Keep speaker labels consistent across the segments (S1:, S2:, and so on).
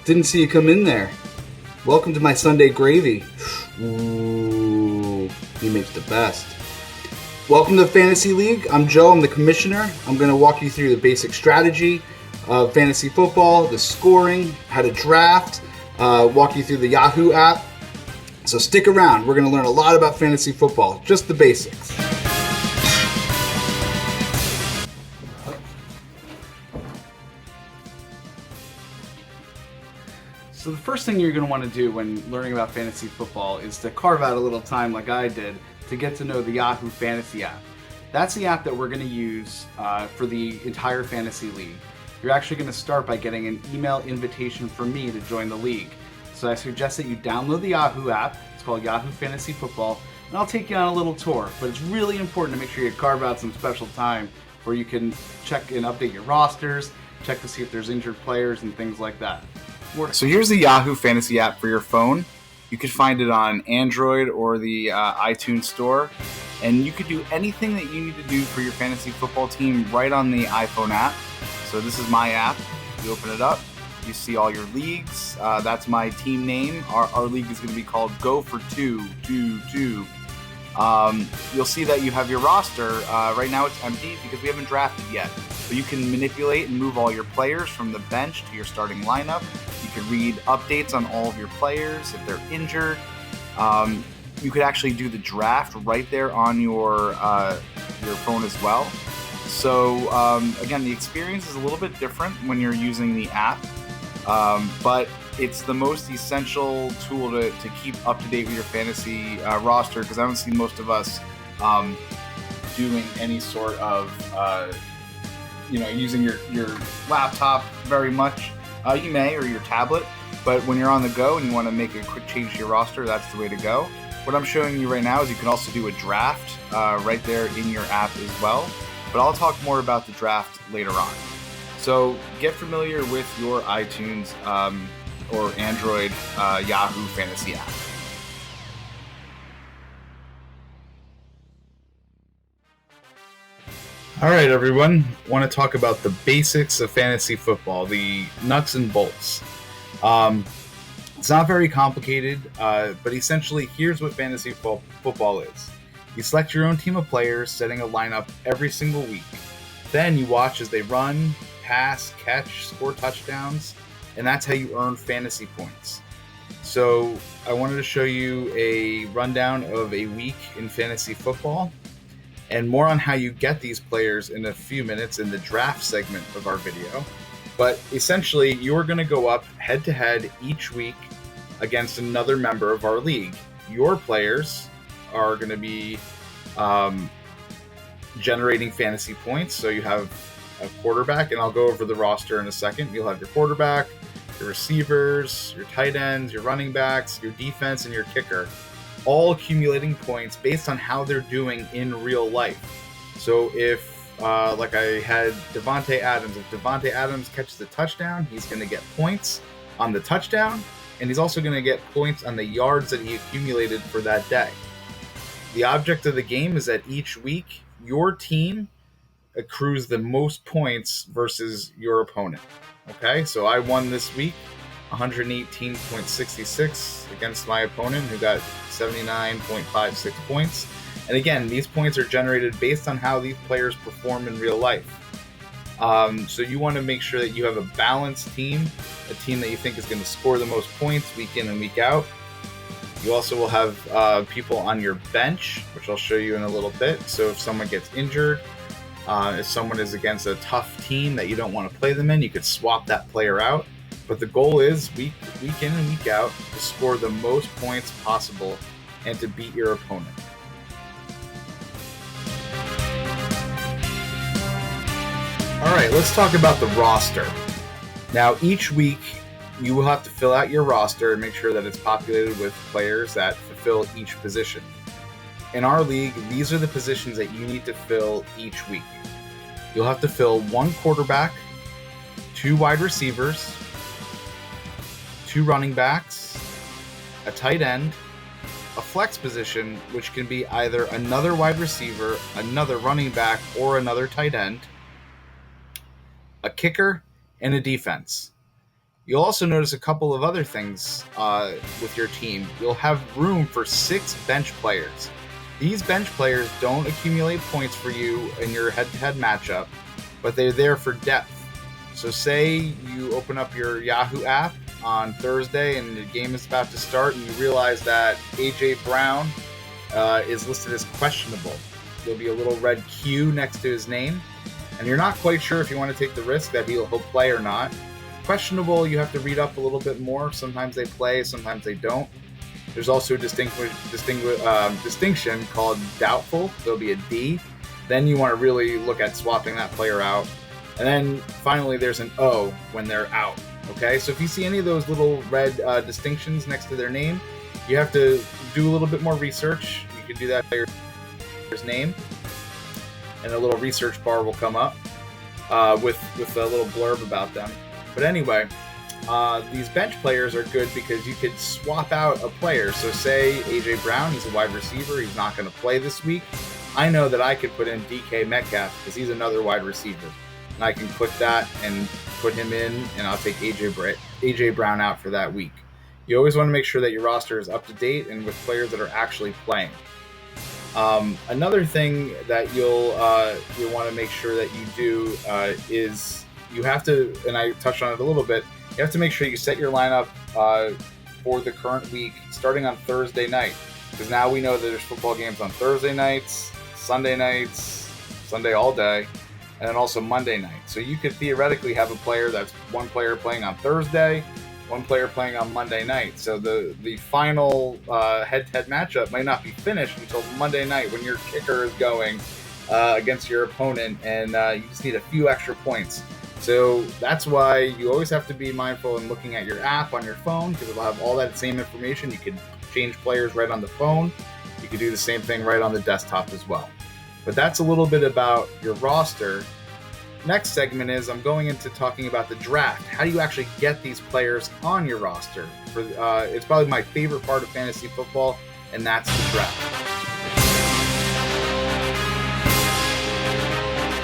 S1: Didn't see you come in there. Welcome to my Sunday gravy. Ooh, he makes the best. Welcome to the Fantasy League. I'm Joe. I'm the commissioner. I'm going to walk you through the basic strategy of fantasy football, the scoring, how to draft, walk you through the Yahoo app. So stick around. We're going to learn a lot about fantasy football, just the basics. So the first thing you're going to want to do when learning about fantasy football is to carve out a little time like I did to get to know the Yahoo Fantasy app. That's the app that we're going to use for the entire fantasy league. You're actually going to start by getting an email invitation from me to join the league. So I suggest that you download the Yahoo app. It's called Yahoo Fantasy Football, and I'll take you on a little tour. But it's really important to make sure you carve out some special time where you can check and update your rosters, check to see if there's injured players and things like that.
S2: So here's the Yahoo Fantasy app for your phone. You could find it on Android or the iTunes store. And you could do anything that you need to do for your fantasy football team right on the iPhone app. So this is my app. You open it up. You see all your leagues. That's my team name. Our league is going to be called Go for 2. You'll see that you have your roster. Right now it's empty because we haven't drafted yet. But you can manipulate and move all your players from the bench to your starting lineup. You can read updates on all of your players if they're injured. You could actually do the draft right there on your phone as well. So again, the experience is a little bit different when you're using the app, but it's the most essential tool to keep up to date with your fantasy roster, because I don't see most of us doing any sort of using your laptop very much. You may, or your tablet, but when you're on the go and you want to make a quick change to your roster, that's the way to go. What I'm showing you right now is you can also do a draft right there in your app as well, but I'll talk more about the draft later on. So get familiar with your iTunes or Android Yahoo Fantasy app. All right, everyone. I want to talk about the basics of fantasy football, the nuts and bolts. It's not very complicated, but essentially, here's what fantasy football is. You select your own team of players, setting a lineup every single week. Then you watch as they run, pass, catch, score touchdowns, and that's how you earn fantasy points. So I wanted to show you a rundown of a week in fantasy football, and more on how you get these players in a few minutes in the draft segment of our video. But essentially, you're going to go up head-to-head each week against another member of our league. Your players are going to be generating fantasy points. So you have a quarterback, and I'll go over the roster in a second. You'll have your quarterback, your receivers, your tight ends, your running backs, your defense, and your kicker, all accumulating points based on how they're doing in real life. So if like I had Davante Adams. If Davante Adams catches the touchdown, he's going to get points on the touchdown, and he's also going to get points on the yards that he accumulated for that day. The object of the game is that each week, your team accrues the most points versus your opponent. Okay, so I won this week 118.66 against my opponent, who got 79.56 points. And again, these points are generated based on how these players perform in real life. So you want to make sure that you have a balanced team, a team that you think is going to score the most points week in and week out. You also will have people on your bench, which I'll show you in a little bit. So if someone gets injured, if someone is against a tough team that you don't want to play them in, you could swap that player out. But the goal is week in and week out to score the most points possible and to beat your opponent. All right, let's talk about the roster. Now, each week, you will have to fill out your roster and make sure that it's populated with players that fulfill each position. In our league, these are the positions that you need to fill each week. You'll have to fill one quarterback, 2 wide receivers, 2 running backs, a tight end, a flex position, which can be either another wide receiver, another running back, or another tight end, a kicker, and a defense. You'll also notice a couple of other things with your team. You'll have room for 6 bench players. These bench players don't accumulate points for you in your head-to-head matchup, but they're there for depth. So say you open up your Yahoo app on Thursday and the game is about to start and you realize that A.J. Brown is listed as questionable. There'll be a little red Q next to his name, and you're not quite sure if you want to take the risk that he'll play or not. Questionable, you have to read up a little bit more. Sometimes they play, sometimes they don't. There's also a distinction called doubtful. There'll be a D. Then you want to really look at swapping that player out. And then finally, there's an O when they're out. Okay, so if you see any of those little red distinctions next to their name, you have to do a little bit more research. You can do that by your player's name, and a little research bar will come up with a little blurb about them. But anyway, these bench players are good because you could swap out a player. So say A.J. Brown, he's a wide receiver. He's not going to play this week. I know that I could put in DK Metcalf because he's another wide receiver. And I can click that and put him in, and I'll take A.J. Brown out for that week. You always want to make sure that your roster is up to date and with players that are actually playing. Another thing that you'll want to make sure that you do is you have to, and I touched on it a little bit, you have to make sure you set your lineup for the current week starting on Thursday night. Because now we know that there's football games on Thursday nights, Sunday all day, and then also Monday night. So you could theoretically have a player that's one player playing on Thursday, one player playing on Monday night. So the final head-to-head matchup might not be finished until Monday night when your kicker is going against your opponent, and you just need a few extra points. So that's why you always have to be mindful in looking at your app on your phone, because it'll have all that same information. You can change players right on the phone. You can do the same thing right on the desktop as well. But that's a little bit about your roster. Next segment is I'm going into talking about the draft. How do you actually get these players on your roster? It's probably my favorite part of fantasy football, and that's the draft.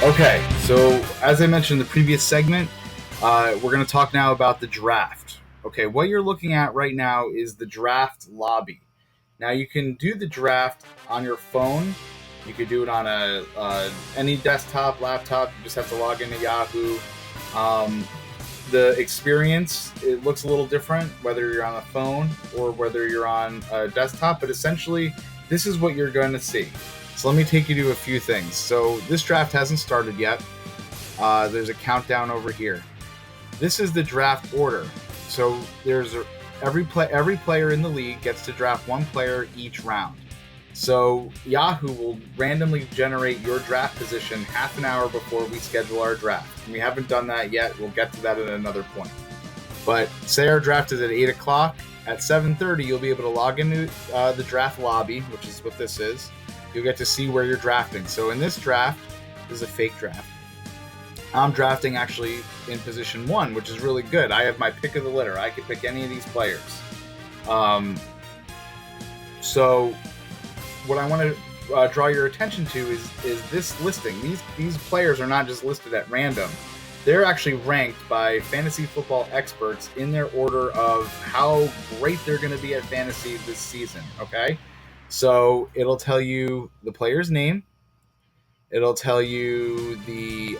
S2: Okay, so as I mentioned in the previous segment, we're going to talk now about the draft. Okay, what you're looking at right now is the draft lobby. Now you can do the draft on your phone. You could do it on any desktop, laptop. You just have to log into Yahoo. The experience, it looks a little different whether you're on a phone or whether you're on a desktop, but essentially this is what you're going to see. So let me take you to a few things. So this draft hasn't started yet. There's a countdown over here. This is the draft order. So there's every player in the league gets to draft one player each round. So Yahoo will randomly generate your draft position half an hour before we schedule our draft. And we haven't done that yet. We'll get to that at another point. But say our draft is at 8 o'clock. At 7:30, you'll be able to log into the draft lobby, which is what this is. You'll get to see where you're drafting. So in this draft, this is a fake draft. I'm drafting actually in position 1, which is really good. I have my pick of the litter. I could pick any of these players. So what I want to draw your attention to is this listing. These players are not just listed at random. They're actually ranked by fantasy football experts in their order of how great they're going to be at fantasy this season, okay? So it'll tell you the player's name. It'll tell you the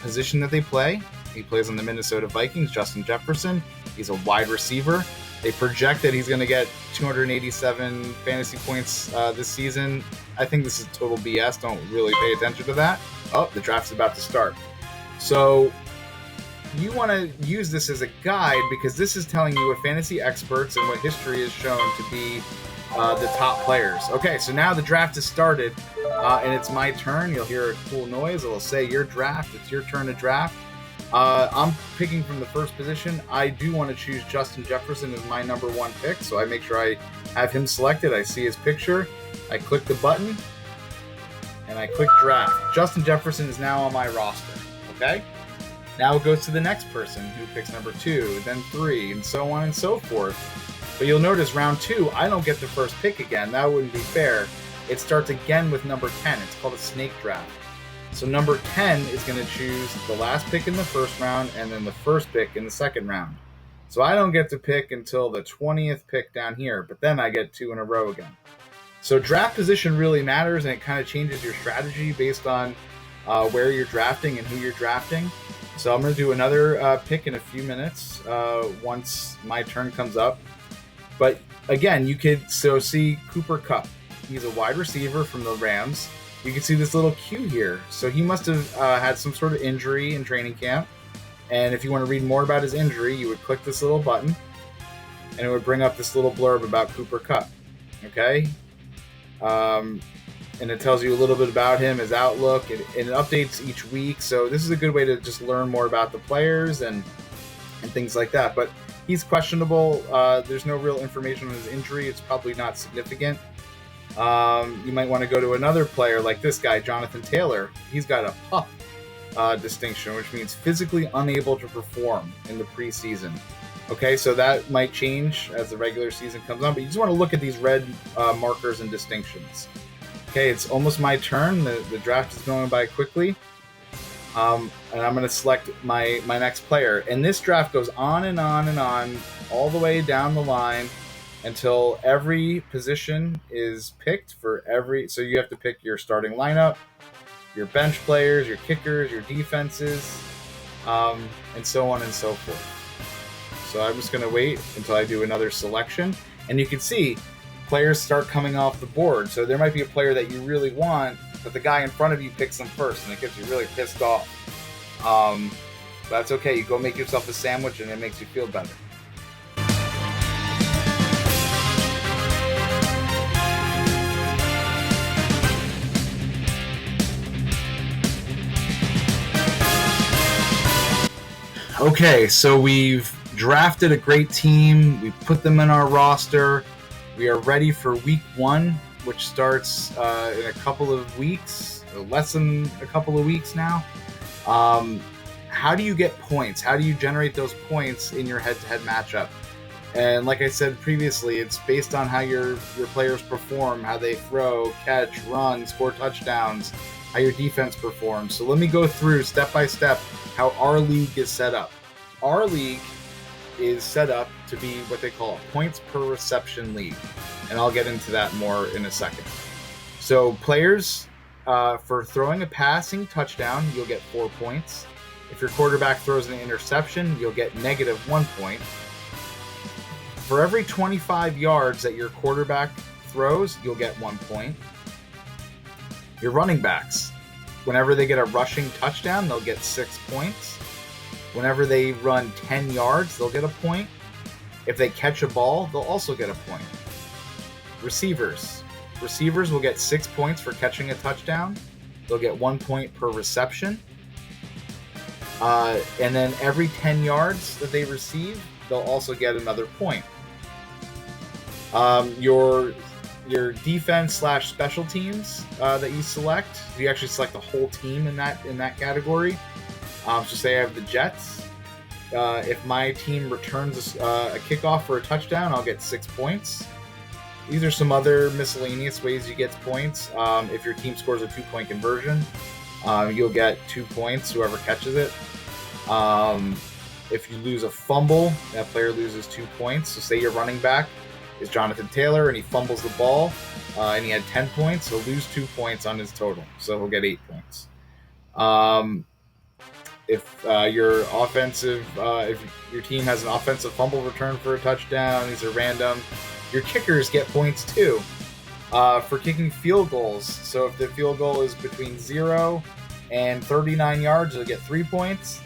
S2: position that they play. He plays on the Minnesota Vikings, Justin Jefferson. He's a wide receiver. They project that he's going to get 287 fantasy points this season. I think this is total BS. Don't really pay attention to that. Oh, the draft's about to start. So you want to use this as a guide because this is telling you what fantasy experts and what history has shown to be the top players. Okay, so now the draft has started, and it's my turn. You'll hear a cool noise. It'll say your draft. It's your turn to draft. I'm picking from the first position. I do want to choose Justin Jefferson as my number 1 pick, so I make sure I have him selected. I see his picture. I click the button, and I click draft. Justin Jefferson is now on my roster. Okay? Now it goes to the next person who picks number 2, then 3, and so on and so forth. But you'll notice round 2, I don't get the first pick again. That wouldn't be fair. It starts again with number 10. It's called a snake draft. So number 10 is going to choose the last pick in the first round and then the first pick in the second round. So I don't get to pick until the 20th pick down here, but then I get 2 in a row again. So draft position really matters, and it kind of changes your strategy based on where you're drafting and who you're drafting. So I'm going to do another pick in a few minutes once my turn comes up. But again, you could see Cooper Kupp. He's a wide receiver from the Rams. You can see this little Q here. So he must have had some sort of injury in training camp. And if you want to read more about his injury, you would click this little button, and it would bring up this little blurb about Cooper Kupp. Okay? And it tells you a little bit about him, his outlook, and it updates each week. So this is a good way to just learn more about the players and things like that. But he's questionable. There's no real information on his injury. It's probably not significant. You might want to go to another player like this guy, Jonathan Taylor. He's got a PUP distinction, which means physically unable to perform in the preseason. Okay, so that might change as the regular season comes on, but you just want to look at these red markers and distinctions. Okay, it's almost my turn. The draft is going by quickly. And I'm going to select my next player. And this draft goes on and on and on, all the way down the line until every position is picked for every... So you have to pick your starting lineup, your bench players, your kickers, your defenses, and so on and so forth. So I'm just going to wait until I do another selection. And you can see players start coming off the board. So there might be a player that you really want, but the guy in front of you picks them first, and it gets you really pissed off. But that's okay. You go make yourself a sandwich, and it makes you feel better. Okay, so we've drafted a great team. We put them in our roster. We are ready for week 1, which starts in a couple of weeks, less than a couple of weeks now. How do you get points? How do you generate those points in your head-to-head matchup? And like I said previously, it's based on how your players perform, how they throw, catch, run, score touchdowns, how your defense performs. So let me go through step by step how our league is set up. Our league is set up to be what they call a points per reception league, and I'll get into that more in a second. So players, for throwing a passing touchdown, you'll get 4 points. If your quarterback throws an interception, you'll get -1 point. For every 25 yards that your quarterback throws, you'll get 1 point. Your running backs, whenever they get a rushing touchdown, they'll get 6 points. Whenever they run 10 yards, they'll get a point. If they catch a ball, they'll also get a point. Receivers will get 6 points for catching a touchdown. They'll get 1 point per reception. And then every 10 yards that they receive, they'll also get another point. Your defense/special teams that you select, you actually select the whole team in that category. So say I have the Jets. If my team returns a kickoff for a touchdown, I'll get 6 points. These are some other miscellaneous ways you get points. If your team scores a 2-point conversion, you'll get 2 points, whoever catches it. If you lose a fumble, that player loses 2 points. So say your running back is Jonathan Taylor and he fumbles the ball and he had 10 points, he'll lose 2 points on his total. So he'll get 8 points. If your team has an offensive fumble return for a touchdown, these are random. Your kickers get points too for kicking field goals. So if the field goal is between 0 and 39 yards, you'll get 3 points.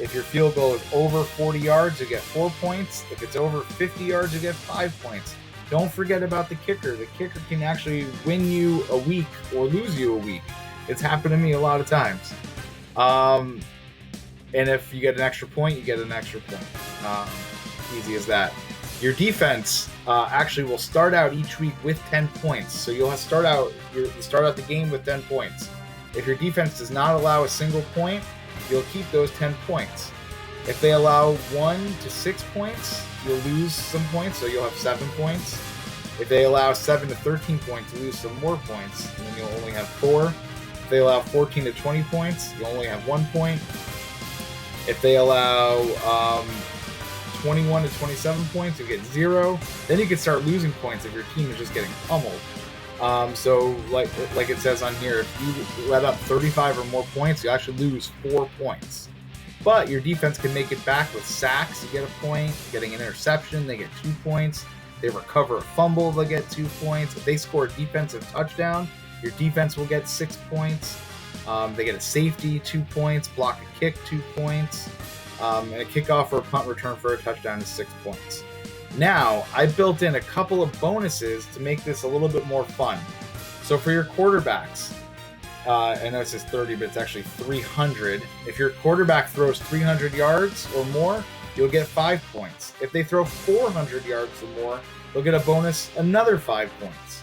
S2: If your field goal is over 40 yards, you get 4 points. If it's over 50 yards, you get 5 points. Don't forget about the kicker. The kicker can actually win you a week or lose you a week. It's happened to me a lot of times. And if you get an extra point, you get an extra point. Easy as that. Your defense actually will start out each week with 10 points. So you'll start out the game with 10 points. If your defense does not allow a single point, you'll keep those 10 points. If they allow 1 to 6 points, you'll lose some points, so you'll have 7 points. If they allow 7 to 13 points, you lose some more points, and then you'll only have 4. If they allow 14 to 20 points, you'll only have 1 point. If they allow 21 to 27 points, you get 0. Then you can start losing points if your team is just getting pummeled. So like it says on here, if you let up 35 or more points, you actually lose 4 points. But your defense can make it back with sacks. You get a point. Getting an interception, they get 2 points. They recover a fumble, they'll get 2 points. If they score a defensive touchdown, your defense will get 6 points. They get a safety, 2 points. Block a kick, 2 points. And a kickoff or a punt return for a touchdown is 6 points. Now, I built in a couple of bonuses to make this a little bit more fun. So for your quarterbacks, I know it says 30, but it's actually 300. If your quarterback throws 300 yards or more, you'll get 5 points. If they throw 400 yards or more, they'll get a bonus, another 5 points.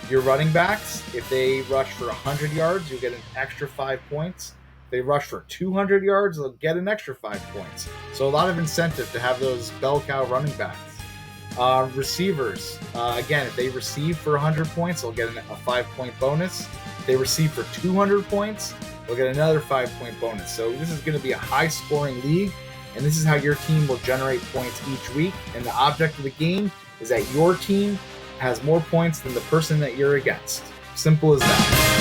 S2: Your running backs, if they rush for 100 yards, you'll get an extra 5 points. If they rush for 200 yards, they'll get an extra 5 points. So a lot of incentive to have those bell cow running backs. Receivers, again, if they receive for 100 points, they'll get a 5-point bonus. If they receive for 200 points, they'll get another 5-point bonus. So this is going to be a high-scoring league, and this is how your team will generate points each week. And the object of the game is that your team has more points than the person that you're against. Simple as that.